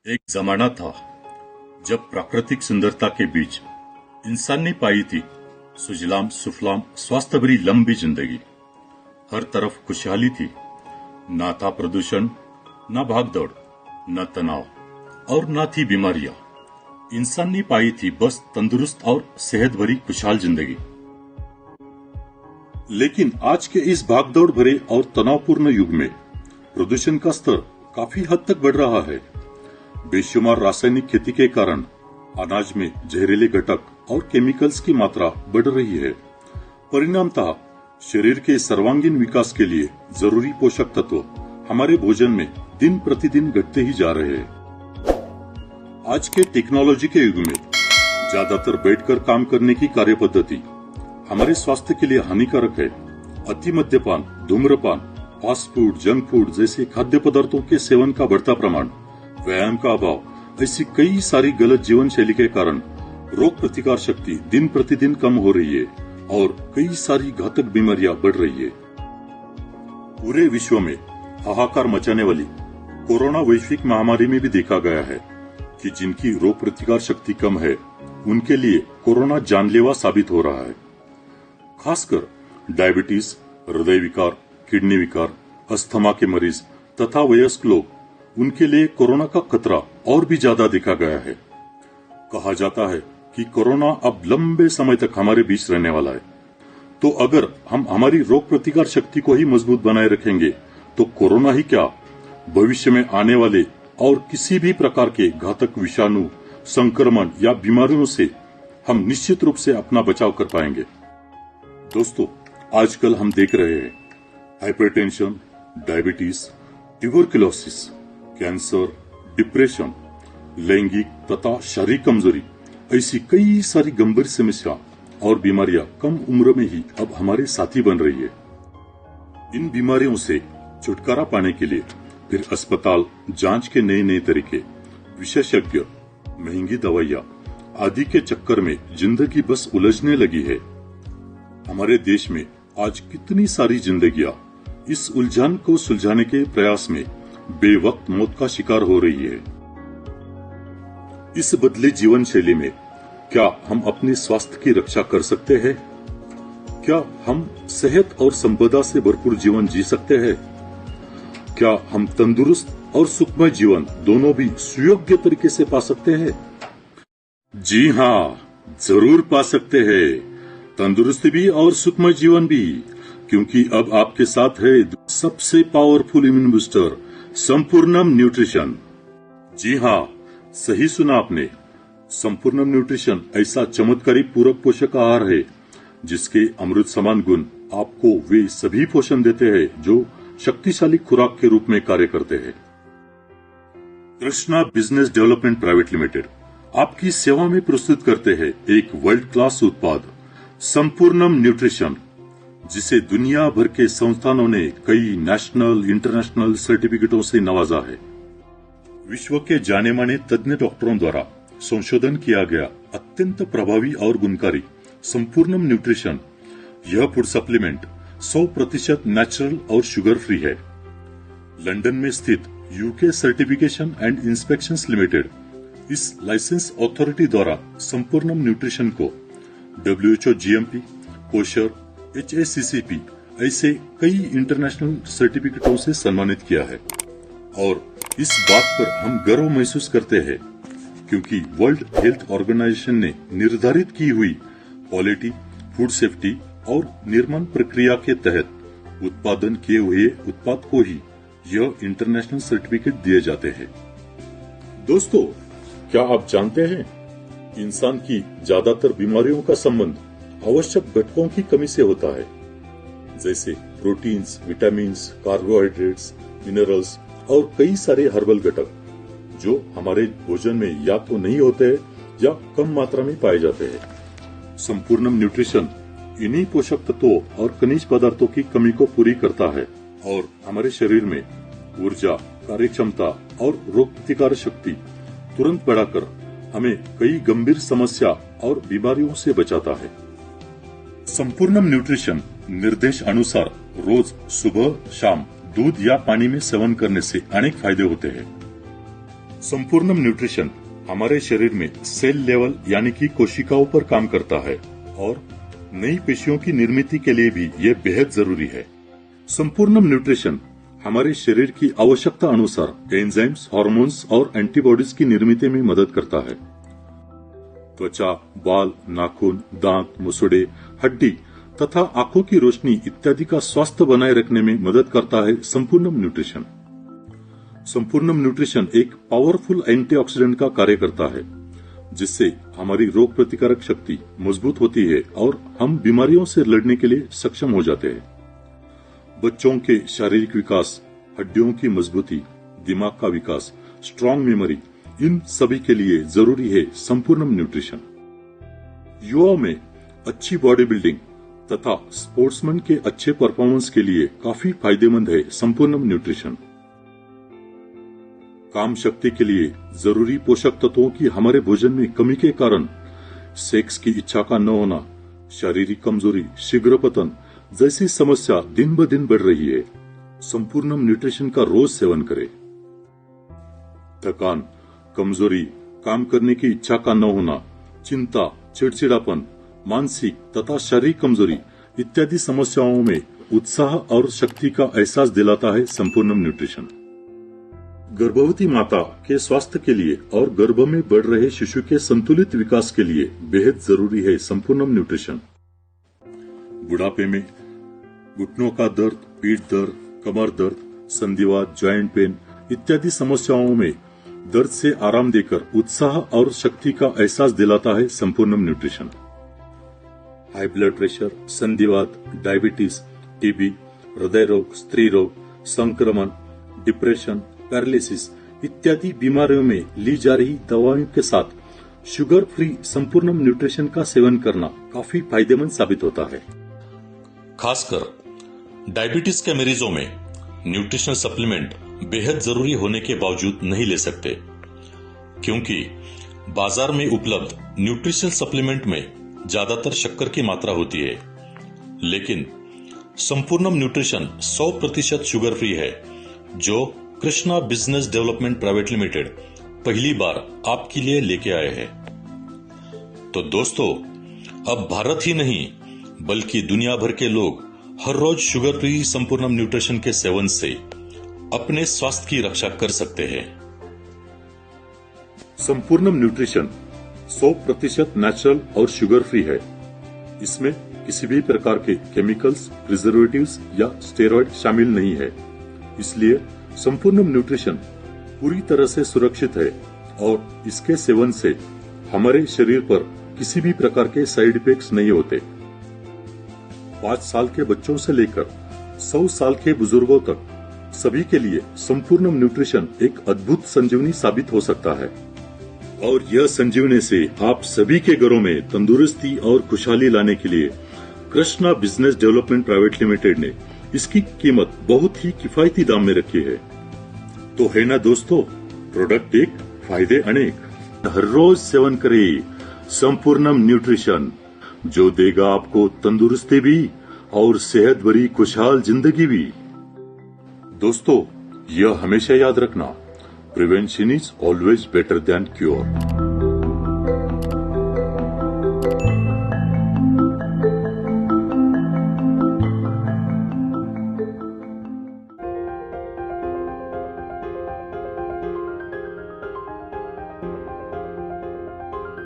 एक जमाना था जब प्राकृतिक सुंदरता के बीच इंसान ने पाई थी सुजलाम सुफलाम स्वास्थ्य भरी लंबी जिंदगी। हर तरफ खुशहाली थी, ना था प्रदूषण, ना भागदौड़, न तनाव और ना थी बीमारियां। इंसान ने पाई थी बस तंदुरुस्त और सेहत भरी खुशहाल जिंदगी। लेकिन आज के इस भागदौड़ भरे और तनावपूर्ण युग में प्रदूषण का स्तर काफी हद तक बढ़ रहा है। बेशुमार रासायनिक खेती के कारण अनाज में जहरीले घटक और केमिकल्स की मात्रा बढ़ रही है। परिणामतः शरीर के सर्वांगीण विकास के लिए जरूरी पोषक तत्व हमारे भोजन में दिन प्रतिदिन घटते ही जा रहे हैं। आज के टेक्नोलॉजी के युग में ज्यादातर बैठकर काम करने की कार्य पद्धति हमारे स्वास्थ्य के लिए हानिकारक है। अति मद्यपान, धूम्रपान, फास्ट फूड, जंक फूड जैसे खाद्य पदार्थों के सेवन का बढ़ता प्रमाण, व्यायाम का अभाव, ऐसी कई सारी गलत जीवन शैली के कारण रोग प्रतिकार शक्ति दिन प्रतिदिन कम हो रही है और कई सारी घातक बीमारियां बढ़ रही है। पूरे विश्व में हाहाकार मचाने वाली कोरोना वैश्विक महामारी में भी देखा गया है कि जिनकी रोग प्रतिकार शक्ति कम है उनके लिए कोरोना जानलेवा साबित हो रहा है। खासकर डायबिटीज, हृदय विकार, किडनी विकार, अस्थमा के मरीज तथा वयस्क लोग, उनके लिए कोरोना का खतरा और भी ज्यादा देखा गया है। कहा जाता है कि कोरोना अब लंबे समय तक हमारे बीच रहने वाला है। तो अगर हम हमारी रोग प्रतिकार शक्ति को ही मजबूत बनाए रखेंगे तो कोरोना ही क्या, भविष्य में आने वाले और किसी भी प्रकार के घातक विषाणु, संक्रमण या बीमारियों से हम निश्चित रूप से अपना बचाव कर पाएंगे। दोस्तों, आजकल हम देख रहे हैं hypertension, diabetes, tuberculosis, cancer, depression, लैंगिक तथा शारीरिक कमजोरी, ऐसी कई सारी गंभीर समस्या और बीमारियां कम उम्र में ही अब हमारे साथी बन रही है। इन बीमारियों से छुटकारा पाने के लिए फिर अस्पताल, जांच के नए नए तरीके, विशेषज्ञ, महंगी दवाइयां आदि के चक्कर में जिंदगी बस उलझने लगी है। हमारे देश में आज कितनी सारी जिंदगियां इस उलझन को सुलझाने के प्रयास में बेवक्त मौत का शिकार हो रही है। इस बदले जीवन शैली में क्या हम अपने स्वास्थ्य की रक्षा कर सकते हैं? क्या हम सेहत और संपदा से भरपूर जीवन जी सकते हैं? क्या हम तंदुरुस्त और सुखमय जीवन दोनों भी सुयोग्य तरीके से पा सकते हैं? जी हाँ, जरूर पा सकते हैं, तंदुरुस्ती भी और सुखमय जीवन भी, क्योंकि अब आपके साथ है सबसे पावरफुल इम्यून बूस्टर संपूर्णम न्यूट्रिशन। जी हाँ, सही सुना आपने। संपूर्णम न्यूट्रिशन ऐसा चमत्कारी पूरक पोषक आहार है जिसके अमृत समान गुण आपको वे सभी पोषण देते हैं जो शक्तिशाली खुराक के रूप में कार्य करते हैं। Krishna business development private limited आपकी सेवा में प्रस्तुत करते हैं एक वर्ल्ड क्लास उत्पाद संपूर्णम न्यूट्रिशन, जिसे दुनिया भर के संस्थानों ने कई नेशनल, इंटरनेशनल सर्टिफिकेटों से नवाजा है। विश्व के जाने माने तज्ञ डॉक्टरों द्वारा संशोधन किया गया अत्यंत प्रभावी और गुणकारी संपूर्णम न्यूट्रिशन, यह फूड सप्लीमेंट 100% नेचुरल और शुगर फ्री है। लंदन में स्थित UK certification and inspections limited इस लाइसेंस अथॉरिटी द्वारा संपूर्णम न्यूट्रिशन को WHO GMP, कोशर, HACCP ऐसे कई इंटरनेशनल सर्टिफिकेटों से सम्मानित किया है और इस बात पर हम गर्व महसूस करते हैं क्योंकि वर्ल्ड हेल्थ ऑर्गेनाइजेशन ने निर्धारित की हुई क्वालिटी, फूड सेफ्टी और निर्माण प्रक्रिया के तहत उत्पादन किए हुए उत्पाद को ही यह इंटरनेशनल सर्टिफिकेट दिए जाते हैं। दोस्तों, क्या आप जानते हैं इंसान की ज्यादातर बीमारियों का संबंध आवश्यक घटकों की कमी से होता है, जैसे प्रोटीन्स, विटामिन्स, कार्बोहाइड्रेट्स, मिनरल्स और कई सारे हर्बल घटक जो हमारे भोजन में या तो नहीं होते या कम मात्रा में पाए जाते हैं। संपूर्णम न्यूट्रिशन इन्हीं पोषक तत्वों और खनिज पदार्थों की कमी को पूरी करता है और हमारे शरीर में ऊर्जा, कार्यक्षमता और रोग प्रतिकार शक्ति तुरंत बढ़ाकर हमें कई गंभीर समस्या और बीमारियों से बचाता है। संपूर्णम न्यूट्रिशन निर्देश अनुसार रोज सुबह शाम दूध या पानी में सेवन करने से अनेक फायदे होते हैं। संपूर्णम न्यूट्रिशन हमारे शरीर में सेल लेवल यानी कि कोशिकाओं पर काम करता है और नई पेशियों की निर्मित के लिए भी यह बेहद जरूरी है। संपूर्णम न्यूट्रिशन हमारे शरीर की आवश्यकता अनुसार एंजाइम्स, हार्मोन्स और एंटीबॉडीज की निर्मित में मदद करता है। त्वचा, बाल, नाखून, दांत, मुसड़े, हड्डी तथा आंखों की रोशनी इत्यादि का स्वास्थ्य बनाए रखने में मदद करता है संपूर्णम न्यूट्रिशन। संपूर्णम न्यूट्रिशन एक पावरफुल एंटीऑक्सीडेंट का कार्य करता है, जिससे हमारी रोग प्रतिकारक शक्ति मजबूत होती है और हम बीमारियों से लड़ने के लिए सक्षम हो जाते हैं। बच्चों के शारीरिक विकास, हड्डियों की मजबूती, दिमाग का विकास, स्ट्रांग मेमोरी, इन सभी के लिए जरूरी है संपूर्णम न्यूट्रिशन। युवाओं में अच्छी बॉडी बिल्डिंग तथा स्पोर्ट्समैन के अच्छे परफॉर्मेंस के लिए काफी फायदेमंद है संपूर्णम न्यूट्रिशन। काम शक्ति के लिए जरूरी पोषक तत्वों की हमारे भोजन में कमी के कारण सेक्स की इच्छा का न होना, शारीरिक कमजोरी, शीघ्र पतन जैसी समस्या दिन ब दिन बढ़ रही है। संपूर्णम न्यूट्रिशन का रोज सेवन करें। थकान, कमजोरी, काम करने की इच्छा का न होना, चिंता, चिड़चिड़ापन, मानसिक तथा शारीरिक कमजोरी इत्यादि समस्याओं में उत्साह और शक्ति का एहसास दिलाता है संपूर्णम न्यूट्रिशन। गर्भवती माता के स्वास्थ्य के लिए और गर्भ में बढ़ रहे शिशु के संतुलित विकास के लिए बेहद जरूरी है संपूर्णम न्यूट्रिशन। बुढ़ापे में घुटनों का दर्द, पीठ दर्द, कमर दर्द, संधिवात, जॉइंट पेन इत्यादि समस्याओं में दर्द से आराम देकर उत्साह और शक्ति का एहसास दिलाता है Sampoornam nutrition. High blood pressure, संधिवात, डायबिटीज, टीबी, हृदय रोग, स्त्री रोग, संक्रमण, डिप्रेशन, पैरालिसिस इत्यादि बीमारियों में ली जा रही दवाओं के साथ शुगर फ्री संपूर्णम न्यूट्रिशन का सेवन करना काफी फायदेमंद साबित होता है। खासकर डायबिटीज के मरीजों में न्यूट्रिशनल सप्लीमेंट बेहद जरूरी होने के बावजूद नहीं ले सकते, क्योंकि बाजार में उपलब्ध न्यूट्रिशनल सप्लीमेंट में ज्यादातर शक्कर की मात्रा होती है। लेकिन संपूर्णम न्यूट्रिशन 100% शुगर फ्री है, जो Krishna business development private limited पहली बार आपके लिए लेके आए हैं। तो दोस्तों, अब भारत ही नहीं बल्कि दुनिया भर के लोग हर रोज शुगर फ्री संपूर्णम न्यूट्रिशन के सेवन से अपने स्वास्थ्य की रक्षा कर सकते हैं। संपूर्णम न्यूट्रिशन 100% नेचुरल और शुगर फ्री है। इसमें किसी भी प्रकार के केमिकल्स, प्रिजर्वेटिव्स या स्टेरॉइड शामिल नहीं है। इसलिए संपूर्णम न्यूट्रिशन पूरी तरह से सुरक्षित है और इसके सेवन से हमारे शरीर पर किसी भी प्रकार के साइड इफेक्ट्स नहीं होते। 5 साल के बच्चों से लेकर 100 साल के बुजुर्गों तक सभी के लिए संपूर्णम न्यूट्रिशन एक अद्भुत संजीवनी साबित हो सकता है। और यह संजीवनी से आप सभी के घरों में तंदुरुस्ती और खुशहाली लाने के लिए Krishna business development private limited ने इसकी कीमत बहुत ही किफायती दाम में रखी है। तो है ना दोस्तों, प्रोडक्ट एक, फायदे अनेक। हर रोज सेवन करें संपूर्णम न्यूट्रिशन, जो देगा आपको तंदुरुस्ती भी और सेहत भरी खुशहाल जिंदगी भी। दोस्तों, यह हमेशा याद रखना, prevention is always better than cure.